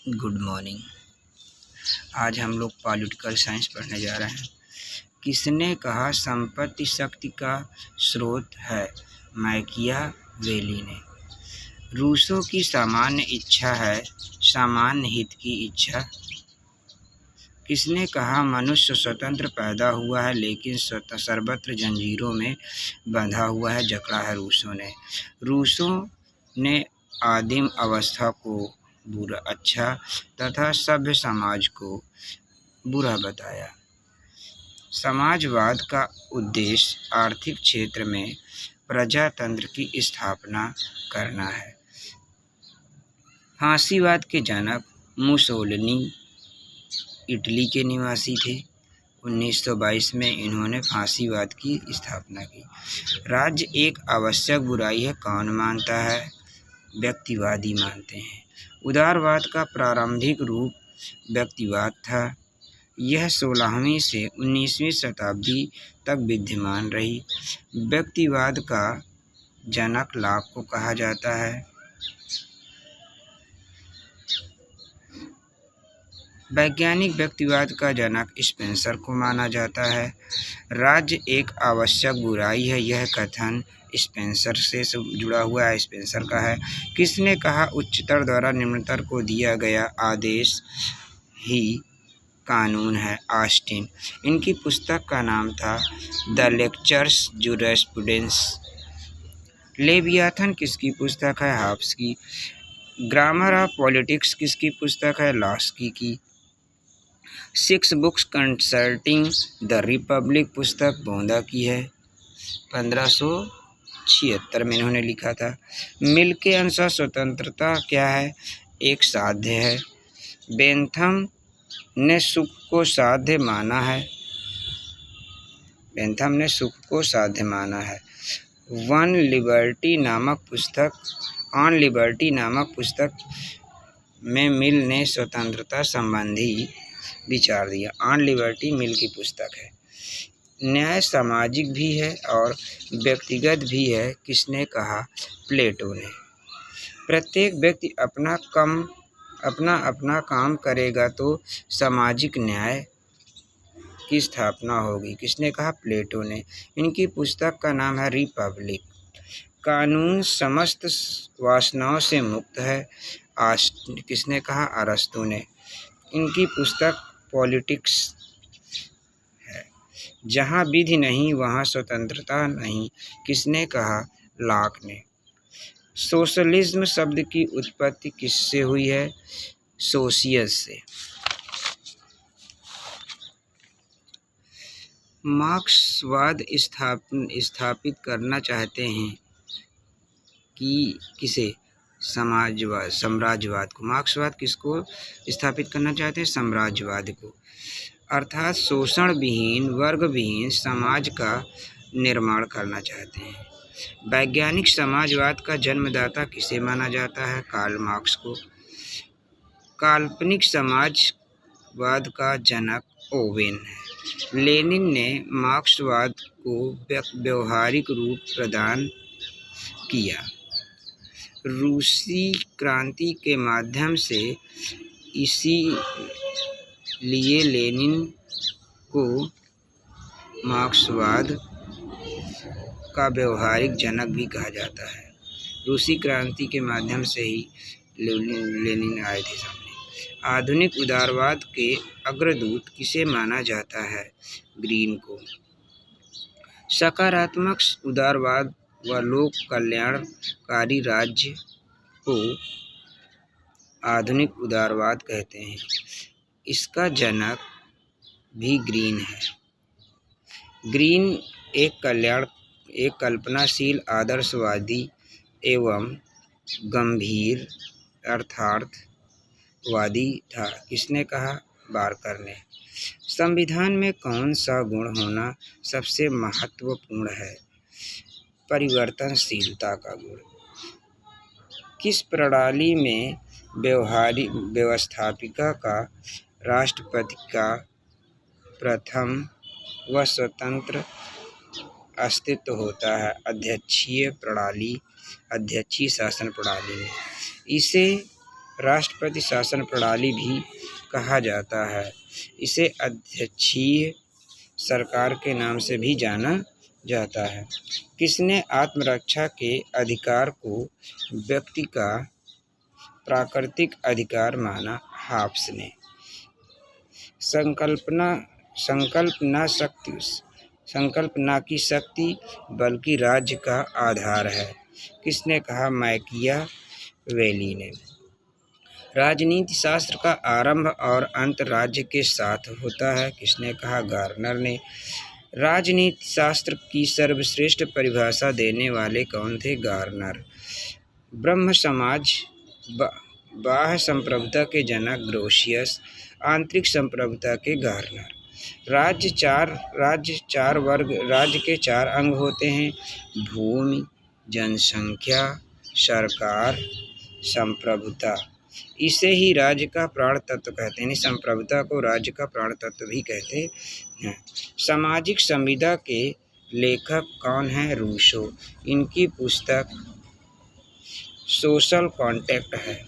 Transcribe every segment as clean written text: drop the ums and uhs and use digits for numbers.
Good morning. आज हम लोग पॉलिटिकल साइंस पढ़ने जा रहे हैं। किसने कहा संपत्ति शक्ति का स्रोत है? मैकियावेली ने। रूसों की सामान्य इच्छा है सामान्य हित की इच्छा। किसने कहा मनुष्य स्वतंत्र पैदा हुआ है लेकिन सर्वत्र जंजीरों में बंधा हुआ है? जकड़ा है रूसों ने। रूसों ने आदिम अवस्था को बुरा अच्छा तथा सभ्य समाज को बुरा बताया। समाजवाद का उद्देश्य आर्थिक क्षेत्र में प्रजातंत्र की स्थापना करना है। फांसीवाद के जनक मुसोलिनी इटली के निवासी थे। 1922 में इन्होंने फांसीवाद की स्थापना की। राज्य एक आवश्यक बुराई है कौन मानता है? व्यक्तिवादी मानते हैं। उदारवाद का प्रारंभिक रूप व्यक्तिवाद था। यह 16वीं से 19वीं शताब्दी तक विद्यमान रही। व्यक्तिवाद का जनक लॉक को कहा जाता है। वैज्ञानिक व्यक्तिवाद का जनक स्पेंसर को माना जाता है। राज्य एक आवश्यक बुराई है, यह कथन स्पेंसर से जुड़ा हुआ है, स्पेंसर का है। किसने कहा उच्चतर द्वारा निम्नतर को दिया गया आदेश ही कानून है? ऑस्टिन। इनकी पुस्तक का नाम था द लेक्चर्स जूरिस्प्रूडेंस। लेवियाथन किसकी पुस्तक है? हॉब्स की। ग्रामर ऑफ पॉलिटिक्स किसकी पुस्तक है? लॉस्की की। 6 बुक्स कंसल्टिंग द रिपब्लिक पुस्तक बोंदा की है। 1576 में इन्होंने लिखा था। मिल के अनुसार स्वतंत्रता क्या है? एक साध्य है। बेंथम ने सुख को साध्य माना है। बेंथम ने सुख को साध्य माना है। ऑन लिबर्टी नामक पुस्तक में मिल ने स्वतंत्रता संबंधी विचार दिया। ऑन लिबर्टी मिल की पुस्तक है। न्याय सामाजिक भी है और व्यक्तिगत भी है। किसने कहा? प्लेटो ने। प्रत्येक व्यक्ति अपना अपना काम करेगा तो सामाजिक न्याय की स्थापना होगी। किसने कहा? प्लेटो ने। इनकी पुस्तक का नाम है रिपब्लिक। कानून समस्त वासनाओं से मुक्त है। किसने कहा? अरस्तु ने। इनकी पुस्तक पॉलिटिक्स है। जहाँ विधि नहीं वहाँ स्वतंत्रता नहीं। किसने कहा? लॉक ने। सोशलिज्म शब्द की उत्पत्ति किससे हुई है? सोशियस से। मार्क्सवाद स्थापित करना चाहते हैं कि किसे? साम्राज्यवाद को। मार्क्सवाद किसको स्थापित करना चाहते हैं? साम्राज्यवाद को। अर्थात शोषण विहीन वर्ग विहीन समाज का निर्माण करना चाहते हैं। वैज्ञानिक समाजवाद का जन्मदाता किसे माना जाता है? कार्ल मार्क्स को। काल्पनिक समाजवाद का जनक ओवेन है। लेनिन ने मार्क्सवाद को व्यवहारिक रूप प्रदान किया। रूसी क्रांति के माध्यम से इसीलिए लेनिन को मार्क्सवाद का व्यवहारिक जनक भी कहा जाता है। रूसी क्रांति के माध्यम से ही लेनिन आए थे सामने। आधुनिक उदारवाद के अग्रदूत किसे माना जाता है? ग्रीन को। सकारात्मक उदारवाद व लोक कल्याणकारी राज्य को आधुनिक उदारवाद कहते हैं। इसका जनक भी ग्रीन है। ग्रीन एक कल्पनाशील आदर्शवादी एवं गंभीर अर्थार्थवादी था। किसने कहा? बार्कर ने। संविधान में कौन सा गुण होना सबसे महत्वपूर्ण है? परिवर्तनशीलता का गुण। किस प्रणाली में व्यवस्थापिका का राष्ट्रपति का प्रथम व स्वतंत्र अस्तित्व होता है? अध्यक्षीय शासन प्रणाली में। इसे राष्ट्रपति शासन प्रणाली भी कहा जाता है। इसे अध्यक्षीय सरकार के नाम से भी जाना जाता है। किसने आत्मरक्षा के अधिकार को व्यक्ति का प्राकृतिक अधिकार माना? हॉब्स ने। संकल्प न की शक्ति बल्कि राज्य का आधार है। किसने कहा? मैकियावेली ने। राजनीति शास्त्र का आरंभ और अंत राज्य के साथ होता है। किसने कहा? गार्नर ने। राजनीति शास्त्र की सर्वश्रेष्ठ परिभाषा देने वाले कौन थे? गार्नर। ब्रह्म समाज बाह्य संप्रभुता के जनक ग्रोशियस, आंतरिक संप्रभुता के गार्नर। राज्य के चार अंग होते हैं: भूमि, जनसंख्या, सरकार, संप्रभुता। इसे ही राज्य का प्राण तत्व कहते हैं। संप्रभुता को राज्य का प्राण तत्व भी कहते हैं। सामाजिक संविदा के लेखक कौन हैं? रूसो। इनकी पुस्तक सोशल कॉन्ट्रैक्ट है।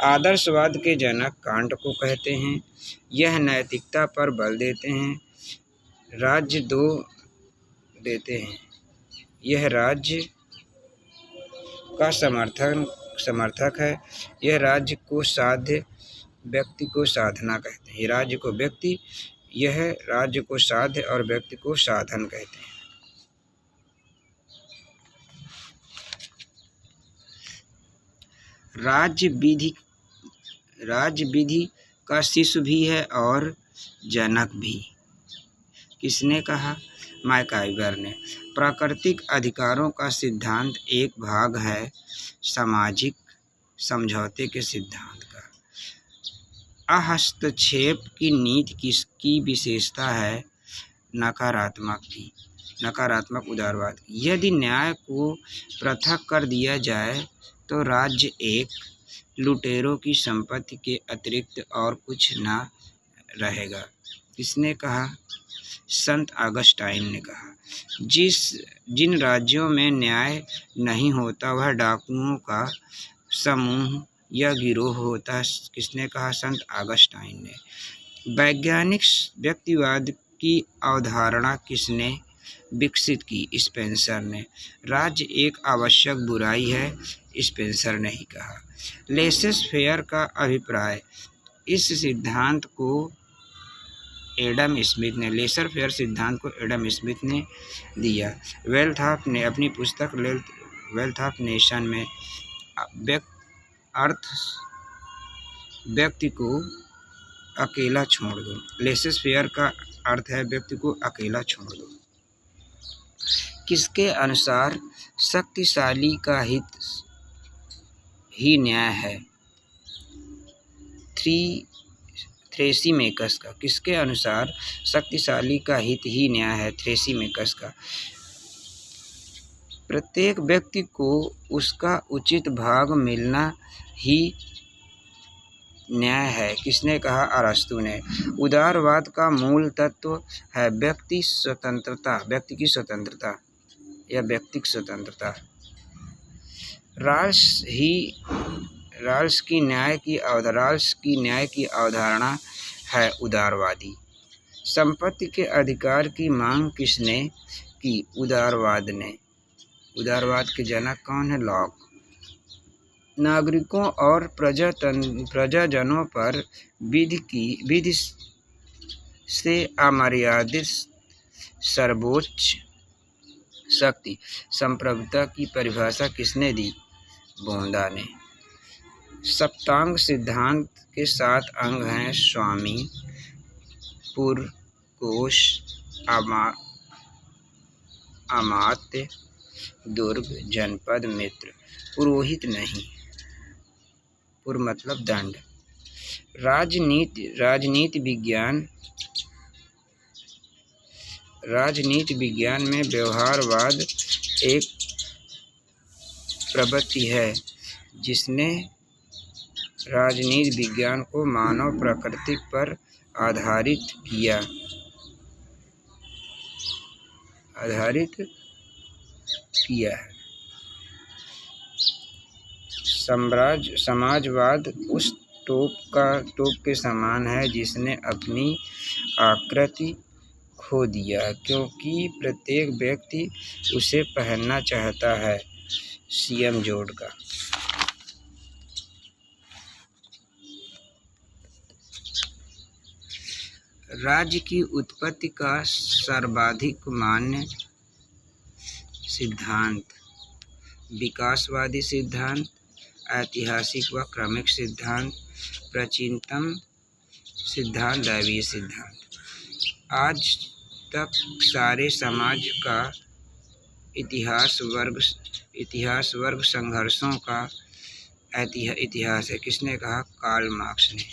आदर्शवाद के जनक कांट को कहते हैं। यह नैतिकता पर बल देते हैं। राज्य दो देते हैं। यह राज्य का समर्थक है। यह राज्य को साध्य, व्यक्ति को साधना कहते हैं। राज्य को व्यक्ति, यह राज्य को साध्य और व्यक्ति को साधन कहते हैं। राज्य विधि का शिशु भी है और जनक भी। किसने कहा? मैकाइवर ने। प्राकृतिक अधिकारों का सिद्धांत एक भाग है सामाजिक समझौते के सिद्धांत का। हस्तक्षेप की नीति किसकी विशेषता है? नकारात्मक उदारवाद की। यदि न्याय को पृथक कर दिया जाए तो राज्य एक लुटेरों की संपत्ति के अतिरिक्त और कुछ न रहेगा। किसने कहा? संत ऑगस्टाइन ने कहा। जिन राज्यों में न्याय नहीं होता वह डाकुओं का समूह या गिरोह होता है। किसने कहा? संत ऑगस्टाइन ने। वैज्ञानिक व्यक्तिवाद की अवधारणा किसने विकसित की? स्पेंसर ने। राज्य एक आवश्यक बुराई है, स्पेंसर ने ही कहा। लेसेस फेयर का अभिप्राय। इस सिद्धांत को एडम स्मिथ ने, लेसर फेयर सिद्धांत को एडम स्मिथ ने दिया। वेल्थ ने अपनी पुस्तक वेल्थ ऑफ नेशन में व्यक्ति को अकेला छोड़ दो। लेसेस फेयर का अर्थ है व्यक्ति को अकेला छोड़ दो। किसके अनुसार शक्तिशाली का हित ही न्याय है? थ्रेसीमेकस का। किसके अनुसार शक्तिशाली का हित ही न्याय है? थ्रेसीमेकस का। प्रत्येक व्यक्ति को उसका उचित भाग मिलना ही न्याय है। किसने कहा? अरस्तु ने। उदारवाद का मूल तत्व है व्यक्ति की स्वतंत्रता या व्यक्तिक स्वतंत्रता। राल्स की न्याय की अवधारणा है उदारवादी। संपत्ति के अधिकार की मांग किसने की? उदारवाद ने। उदारवाद के जनक कौन है? लॉक। नागरिकों और प्रजाजनों पर विधि से अमर्यादित सर्वोच्च शक्ति संप्रभुता की परिभाषा किसने दी? बोंदा ने। सप्तांग सिद्धांत के 7 अंग हैं: स्वामी, पुर, कोश, अमात्य, दुर्ग, जनपद, मित्र। पुरोहित नहीं। पुर मतलब दंड। राजनीति विज्ञान में व्यवहारवाद एक प्रवृत्ति है जिसने राजनीति विज्ञान को मानव प्रकृति पर आधारित किया है। समाजवाद उस टोप के समान है जिसने अपनी आकृति खो दिया, क्योंकि प्रत्येक व्यक्ति उसे पहनना चाहता है। सीएम जोड़ का राज्य की उत्पत्ति का सर्वाधिक मान्य सिद्धांत विकासवादी सिद्धांत, ऐतिहासिक व क्रमिक सिद्धांत, प्राचीनतम सिद्धांत, दैवीय सिद्धांत। आज तक सारे समाज का इतिहास वर्ग संघर्षों का इतिहास है। किसने कहा? कार्ल मार्क्स ने।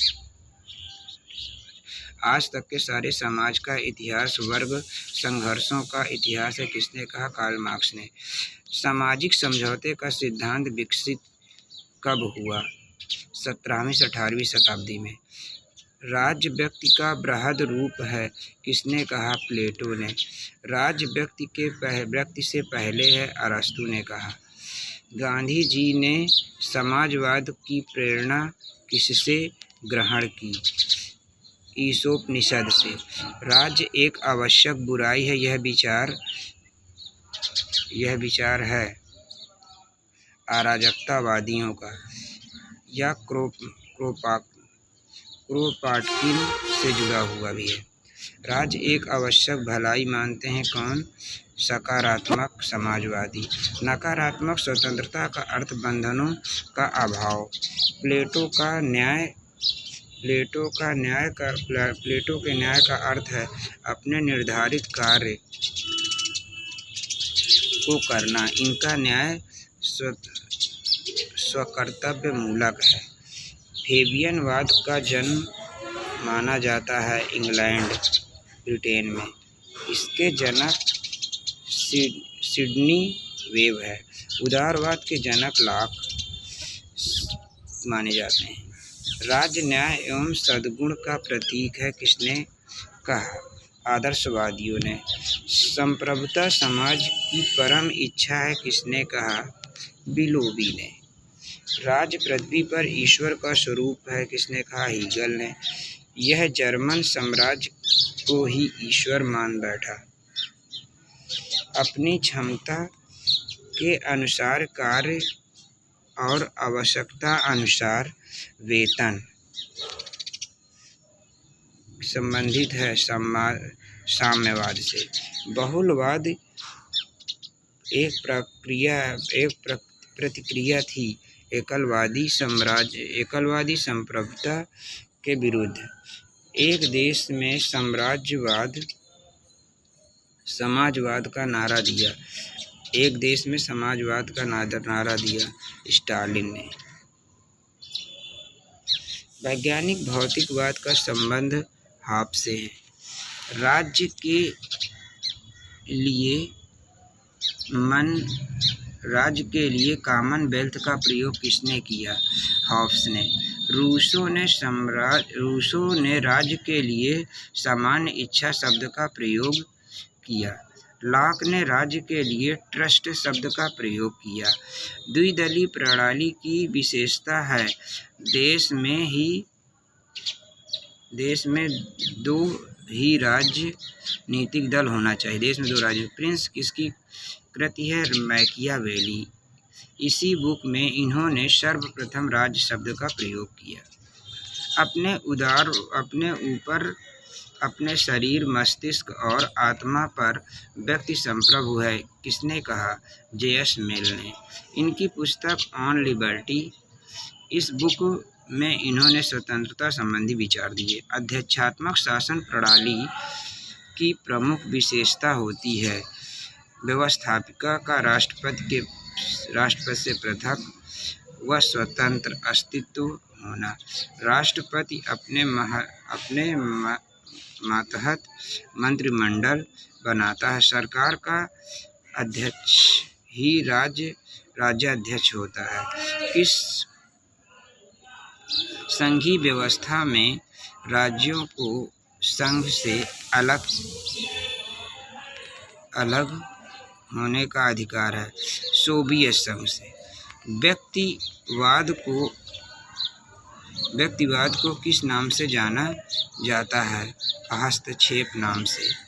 आज तक के सारे समाज का इतिहास वर्ग संघर्षों का इतिहास है। किसने कहा? कार्ल मार्क्स ने। सामाजिक समझौते का सिद्धांत विकसित कब हुआ? 17वीं से 18वीं शताब्दी में। राज्य व्यक्ति का बृहद रूप है। किसने कहा? प्लेटो ने। राज्य व्यक्ति से पहले है। अरस्तु ने कहा। गांधी जी ने समाजवाद की प्रेरणा किससे ग्रहण की? ईसोपनिषद से। राज्य एक आवश्यक बुराई है, यह विचार है अराजकतावादियों का। यह क्रोपाटकिन से जुड़ा हुआ भी है। राज्य एक आवश्यक भलाई मानते हैं कौन? सकारात्मक समाजवादी। नकारात्मक स्वतंत्रता का अर्थ बंधनों का अभाव। प्लेटो के न्याय का अर्थ है अपने निर्धारित कार्य को करना। इनका न्याय स्वकर्तव्य मूलक है। फेबियनवाद का जन्म माना जाता है इंग्लैंड, ब्रिटेन में। इसके जनक सिडनी वेब है। उदारवाद के जनक लॉक माने जाते हैं। राज्य न्याय एवं सद्गुण का प्रतीक है। किसने कहा? आदर्शवादियों ने। संप्रभुता समाज की परम इच्छा है। किसने कहा? बिलोबी ने। राज्य पृथ्वी पर ईश्वर का स्वरूप है। किसने कहा? हीगल ने। यह जर्मन साम्राज्य को ही ईश्वर मान बैठा। अपनी क्षमता के अनुसार कार्य और आवश्यकता अनुसार वेतन संबंधित है साम्यवाद से। बहुलवाद एक प्रतिक्रिया थी एकलवादी संप्रभुता के विरुद्ध। एक देश में समाजवाद का नारा दिया स्टालिन ने। वैज्ञानिक भौतिकवाद का संबंध हॉब्स से है। राज्य के लिए कॉमनवेल्थ का प्रयोग किसने किया? हॉब्स ने। रूसो ने राज्य के लिए सामान्य इच्छा शब्द का प्रयोग किया। लॉक ने राज्य के लिए ट्रस्ट शब्द का प्रयोग किया। द्विदलीय प्रणाली की विशेषता है देश में दो ही राजनीतिक दल होना चाहिए। देश में दो राज्य। प्रिंस किसकी कृति है? मैकियावेली। इसी बुक में इन्होंने सर्वप्रथम राज्य शब्द का प्रयोग किया। अपने शरीर, मस्तिष्क और आत्मा पर व्यक्ति संप्रभु है। किसने कहा? जे.एस. मिल ने। इनकी पुस्तक ऑन लिबर्टी। इस बुक में इन्होंने स्वतंत्रता संबंधी विचार दिए। अध्यक्षात्मक शासन प्रणाली की प्रमुख विशेषता होती है व्यवस्थापिका का राष्ट्रपति से पृथक व स्वतंत्र अस्तित्व होना। राष्ट्रपति अपने मातहत मंत्रिमंडल बनाता है। सरकार का अध्यक्ष ही राज्याध्यक्ष होता है। इस संघीय व्यवस्था में राज्यों को संघ से अलग होने का अधिकार है। सोवियत संघ से व्यक्तिवाद को किस नाम से जाना जाता है? हस्तक्षेप नाम से।